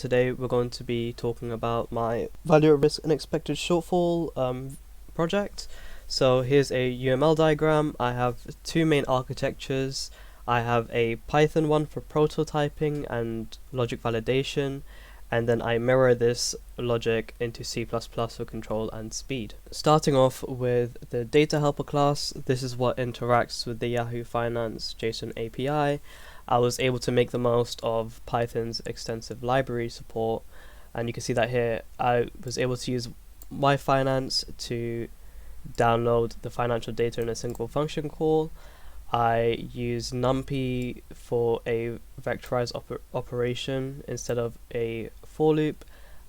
Today we're going to be talking about my value at risk and expected shortfall project. So here's a UML diagram. I have two main architectures. I have a Python one for prototyping and logic validation, and then I mirror this logic into C++ for control and speed. Starting off with the data helper class, this is what interacts with the Yahoo Finance JSON API. I was able to make the most of Python's extensive library support, and you can see that here I was able to use My Finance to download the financial data in a single function call. I use NumPy for a vectorized operation instead of a for loop,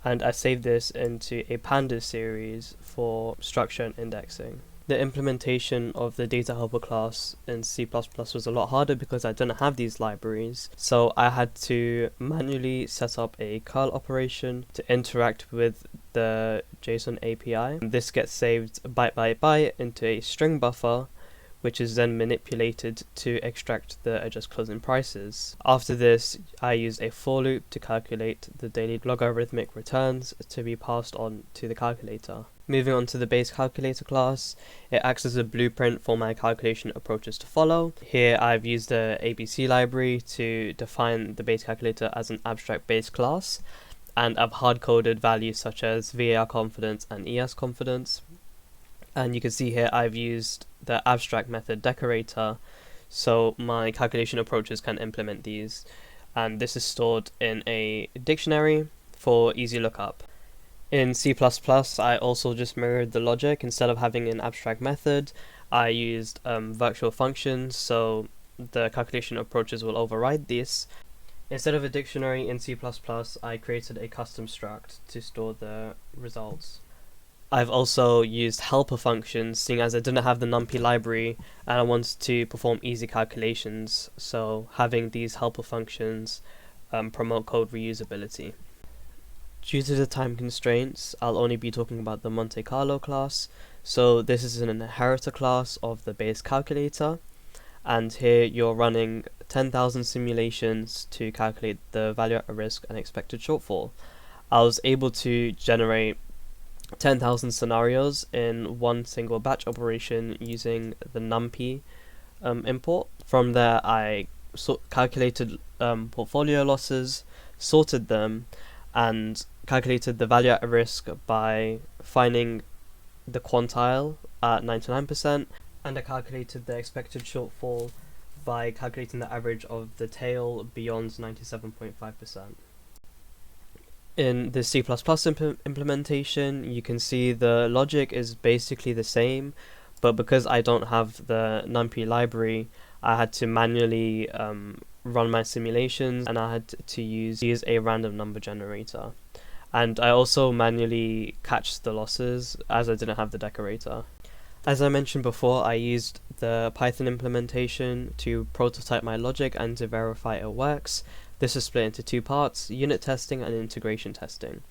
and I saved this into a pandas series for structure and indexing. The implementation of the data helper class in C++ was a lot harder because I didn't have these libraries, so I had to manually set up a curl operation to interact with the JSON API. This gets saved byte by byte into a string buffer, which is then manipulated to extract the adjust closing prices. After this, I use a for loop to calculate the daily logarithmic returns to be passed on to the calculator. Moving on to the base calculator class, it acts as a blueprint for my calculation approaches to follow. Here I've used the ABC library to define the base calculator as an abstract base class, and I've hard-coded values such as VAR confidence and ES confidence. And you can see here I've used the abstract method decorator, so my calculation approaches can implement these, and this is stored in a dictionary for easy lookup. In C++, I also just mirrored the logic. Instead of having an abstract method, I used virtual functions, so the calculation approaches will override this. Instead of a dictionary in C++, I created a custom struct to store the results. I've also used helper functions, seeing as I didn't have the NumPy library and I wanted to perform easy calculations, so having these helper functions promote code reusability. Due to the time constraints, I'll only be talking about the Monte Carlo class. So this is an inheritor class of the base calculator, and here you're running 10,000 simulations to calculate the value at risk and expected shortfall. I was able to generate 10,000 scenarios in one single batch operation using the NumPy import. From there I calculated portfolio losses, sorted them, and calculated the value at risk by finding the quantile at 99%, and I calculated the expected shortfall by calculating the average of the tail beyond 97.5%. In the C++ implementation, you can see the logic is basically the same, but because I don't have the NumPy library, I had to manually run my simulations, and I had to use a random number generator. And I also manually catched the losses as I didn't have the decorator. As I mentioned before, I used the Python implementation to prototype my logic and to verify it works. This is split into two parts: unit testing and integration testing.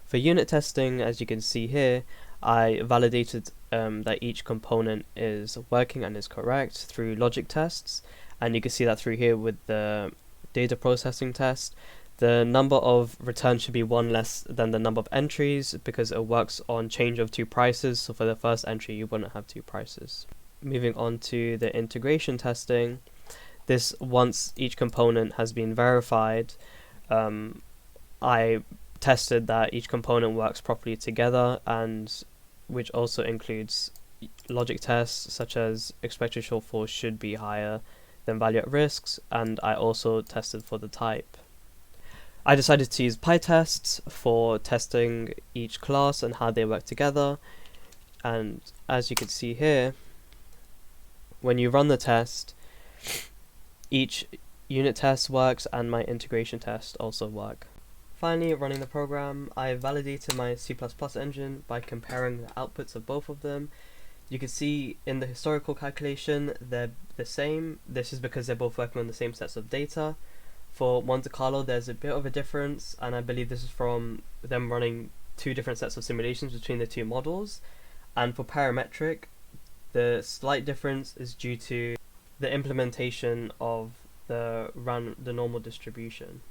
For unit testing, as you can see here, I validated that each component is working and is correct through logic tests, and you can see that through here with the data processing test. The number of returns should be one less than the number of entries because it works on change of two prices, so for the first entry you wouldn't have two prices. Moving on to the integration testing, this, once each component has been verified, I tested that each component works properly together, and which also includes logic tests such as expected shortfall should be higher than value at risks, and I also tested for the type. I decided to use PyTests for testing each class and how they work together, and as you can see here, when you run the test, each unit test works and my integration test also work. Finally, running the program, I validated my C++ engine by comparing the outputs of both of them. You can see in the historical calculation they're the same. This is because they're both working on the same sets of data. For Monte Carlo there's a bit of a difference, and I believe this is from them running two different sets of simulations between the two models. And for parametric, the slight difference is due to the implementation of the normal distribution.